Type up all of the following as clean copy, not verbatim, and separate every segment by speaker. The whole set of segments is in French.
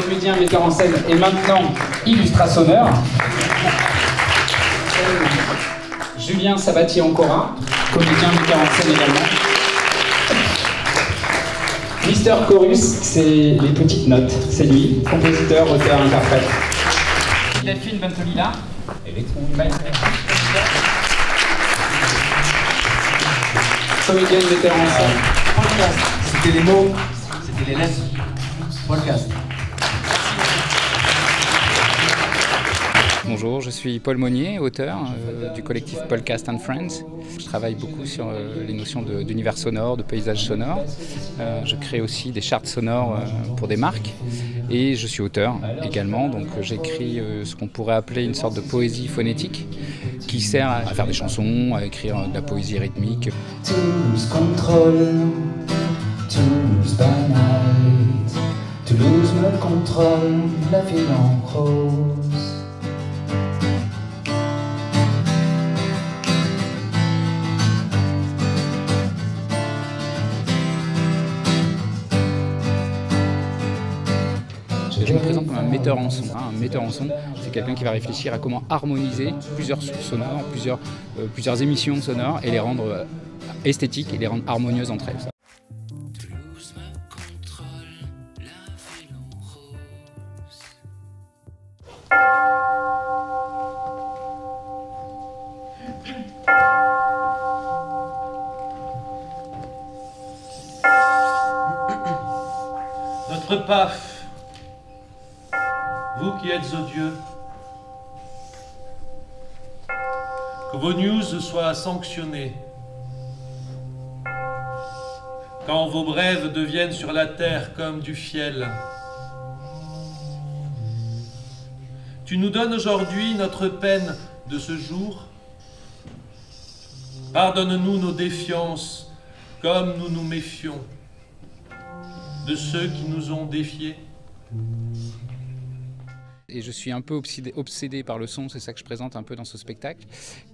Speaker 1: comédien, metteur en scène et maintenant illustrationneur. Julien Sabatier-Ancora, comédien, metteur en scène également. Mister Chorus, c'est les petites notes, c'est lui, compositeur, auteur, interprète. Delphine Ventolila, comédienne, metteur en scène.
Speaker 2: Podcast, c'était les mots, c'était les lettres. Podcast.
Speaker 3: Bonjour, je suis Paul Monnier, auteur du collectif Podcast and Friends. Je travaille beaucoup sur les notions d'univers sonore, de paysage sonore. Je crée aussi des charts sonores pour des marques et je suis auteur également. Donc j'écris ce qu'on pourrait appeler une sorte de poésie phonétique qui sert à faire des chansons, à écrire de la poésie rythmique.
Speaker 4: To lose control, to lose by night, to lose me contrôle, la ville en rose.
Speaker 3: Je me présente comme un metteur en son. Un metteur en son, c'est quelqu'un qui va réfléchir à comment harmoniser plusieurs sources sonores, plusieurs émissions sonores et les rendre esthétiques et les rendre harmonieuses entre elles.
Speaker 5: Notre PAF, vous qui êtes odieux, que vos news soient sanctionnées, quand vos brèves deviennent sur la terre comme du fiel. Tu nous donnes aujourd'hui notre peine de ce jour. Pardonne-nous nos défiances comme nous nous méfions de ceux qui nous ont défiés.
Speaker 3: Et je suis un peu obsédé par le son, c'est ça que je présente un peu dans ce spectacle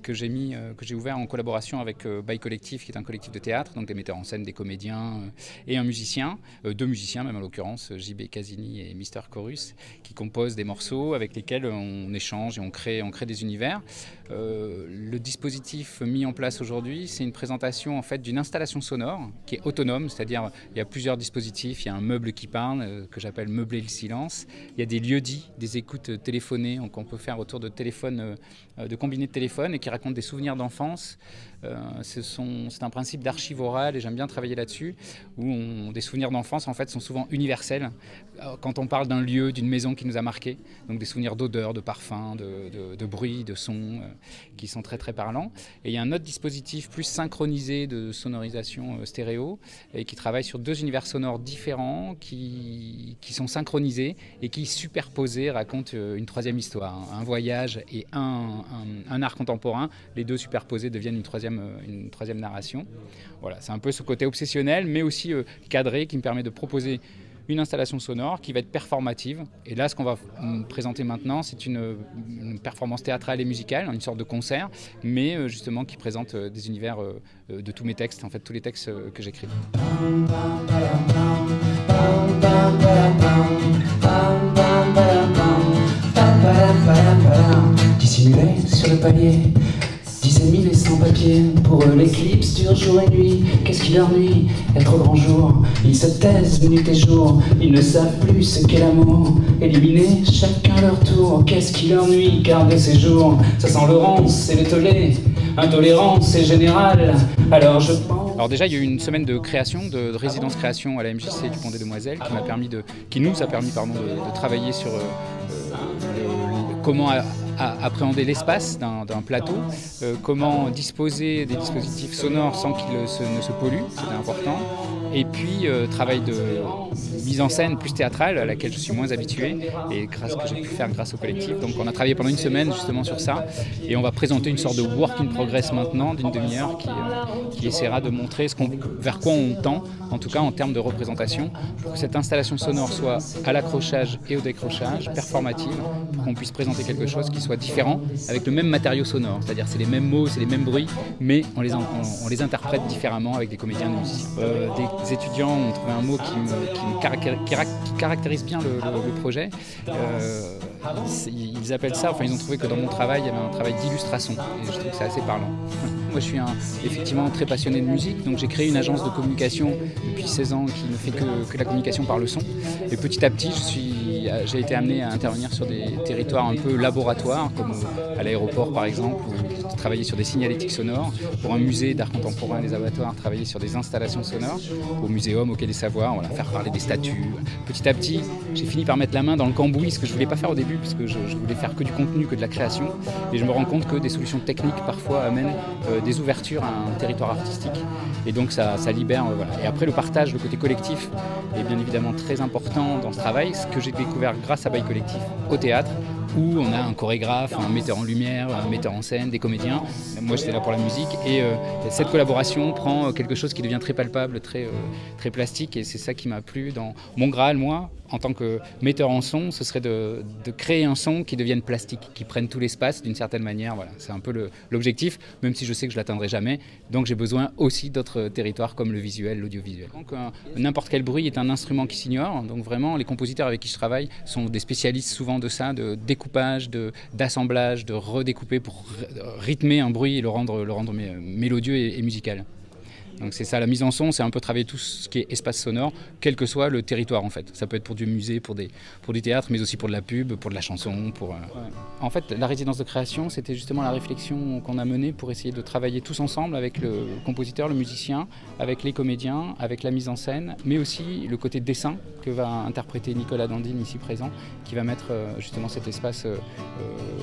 Speaker 3: que j'ai ouvert en collaboration avec By Collectif, qui est un collectif de théâtre, donc des metteurs en scène, des comédiens et un musicien, deux musiciens même en l'occurrence, JB Casini et Mister Chorus, qui composent des morceaux avec lesquels on échange et on crée des univers. Le dispositif mis en place aujourd'hui, c'est une présentation en fait d'une installation sonore qui est autonome, c'est-à-dire il y a plusieurs dispositifs, il y a un meuble qui parle que j'appelle meubler le silence, il y a des lieux-dits, des écoutes téléphonées qu'on peut faire autour de téléphones, de combinés de téléphones et qui racontent des souvenirs d'enfance. C'est un principe d'archive orale et j'aime bien travailler là-dessus, où des souvenirs d'enfance en fait sont souvent universels. Quand on parle d'un lieu, d'une maison qui nous a marqué, donc des souvenirs d'odeur, de parfum, de bruit, de son, qui sont très très parlants. Et il y a un autre dispositif plus synchronisé de sonorisation stéréo et qui travaille sur deux univers sonores différents qui sont synchronisés et qui superposés racontent une troisième histoire, un voyage et un art contemporain. Les deux superposés deviennent une troisième narration. Voilà, c'est un peu ce côté obsessionnel mais aussi cadré qui me permet de proposer une installation sonore qui va être performative. Et là, ce qu'on va présenter maintenant, c'est une performance théâtrale et musicale, une sorte de concert, mais justement qui présente des univers de tous mes textes, en fait tous les textes que j'écris.
Speaker 4: Dissimulé sur le palier, 10 000 et sans papier. Pour eux l'éclipse dure jour et nuit. Qu'est-ce qui leur nuit? Être au grand jour. Ils se taisent minute et jour. Ils ne savent plus ce qu'est l'amour. Éliminés chacun leur tour. Qu'est-ce qui leur nuit? Garder ses jours. Ça sent l'orance et le tollé. Intolérance et générale. Alors je pense...
Speaker 3: Alors déjà, il y a eu une semaine de création, de résidence création à la MJC du Pont des Demoiselles, qui nous a permis de travailler sur comment appréhender l'espace d'un plateau, comment disposer des dispositifs sonores sans qu'ils ne se polluent, c'était important. Et puis travail de mise en scène plus théâtrale à laquelle je suis moins habitué et que j'ai pu faire grâce au collectif. Donc on a travaillé pendant une semaine justement sur ça et on va présenter une sorte de work in progress maintenant d'une demi-heure qui essaiera de montrer vers quoi on tend, en tout cas en termes de représentation, pour que cette installation sonore soit à l'accrochage et au décrochage, performative, pour qu'on puisse présenter quelque chose qui soit différent avec le même matériau sonore, c'est-à-dire c'est les mêmes mots, c'est les mêmes bruits, mais on les interprète différemment avec des comédiens et des musiciens. Des étudiants ont trouvé un mot qui caractérise bien le projet. Ils appellent ça, enfin ils ont trouvé que dans mon travail, il y avait un travail d'illustration. Et je trouve que c'est assez parlant. Moi je suis effectivement très passionné de musique, donc j'ai créé une agence de communication depuis 16 ans qui ne fait que la communication par le son. Et petit à petit, j'ai été amené à intervenir sur des territoires un peu laboratoires, comme à l'aéroport par exemple, où travailler sur des signalétiques sonores. Pour un musée d'art contemporain des abattoirs, travailler sur des installations sonores. Au muséum, au Quai des Savoirs, voilà, faire parler des statues. Petit à petit, j'ai fini par mettre la main dans le cambouis, ce que je ne voulais pas faire au début, parce que je voulais faire que du contenu, que de la création. Et je me rends compte que des solutions techniques parfois amènent des ouvertures à un territoire artistique. Et donc ça libère. Voilà. Et après, le partage, le côté collectif est bien évidemment très important dans ce travail, ce que j'ai découvert grâce à Bail Collectif au théâtre, où on a un chorégraphe, un metteur en lumière, un metteur en scène, des comédiens. Moi j'étais là pour la musique et cette collaboration prend quelque chose qui devient très palpable, très plastique, et c'est ça qui m'a plu dans mon Graal, moi, en tant que metteur en son, ce serait de créer un son qui devienne plastique, qui prenne tout l'espace d'une certaine manière. Voilà, c'est un peu l'objectif, même si je sais que je ne l'atteindrai jamais. Donc j'ai besoin aussi d'autres territoires comme le visuel, l'audiovisuel. Donc n'importe quel bruit est un instrument qui s'ignore. Donc vraiment, les compositeurs avec qui je travaille sont des spécialistes souvent de ça, de découpage, d'assemblage, de redécouper pour rythmer un bruit et le rendre mélodieux et musical. Donc c'est ça, la mise en son, c'est un peu travailler tout ce qui est espace sonore, quel que soit le territoire en fait. Ça peut être pour du musée, pour des théâtres, mais aussi pour de la pub, pour de la chanson. En fait, la résidence de création, c'était justement la réflexion qu'on a menée pour essayer de travailler tous ensemble avec le compositeur, le musicien, avec les comédiens, avec la mise en scène, mais aussi le côté dessin que va interpréter Nicolas Dandine ici présent, qui va mettre justement cet espace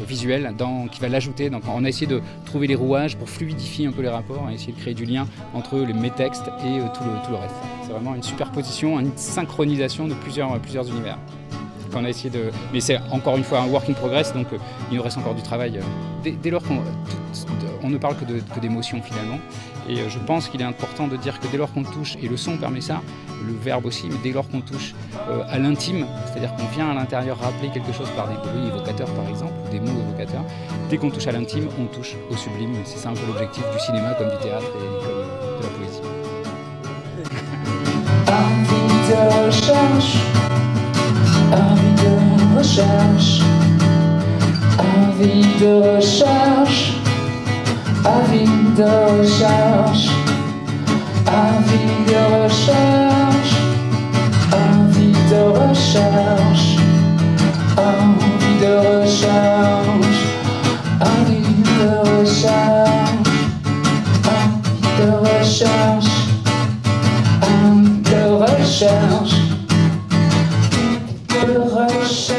Speaker 3: visuel, qui va l'ajouter. Donc on a essayé de trouver les rouages pour fluidifier un peu les rapports et essayer de créer du lien entre mes textes et tout le reste. C'est vraiment une superposition, une synchronisation de plusieurs univers. On a essayé mais c'est encore une fois un work in progress, donc il nous reste encore du travail. Dès lors on ne parle que d'émotions finalement, et je pense qu'il est important de dire que dès lors qu'on touche, et le son permet ça, le verbe aussi, mais dès lors qu'on touche à l'intime, c'est-à-dire qu'on vient à l'intérieur rappeler quelque chose par des bruits évocateurs par exemple, ou des mots évocateurs, dès qu'on touche à l'intime, on touche au sublime. C'est ça un peu l'objectif du cinéma comme du théâtre et comme de la poésie.
Speaker 4: Envie de recherche, envie de recherche, envie de recherche, envie de recherche, envie de recherche, envie de recherche, envie de recherche, envie de recherche, envie de recherche, envie de recherche, de recherche.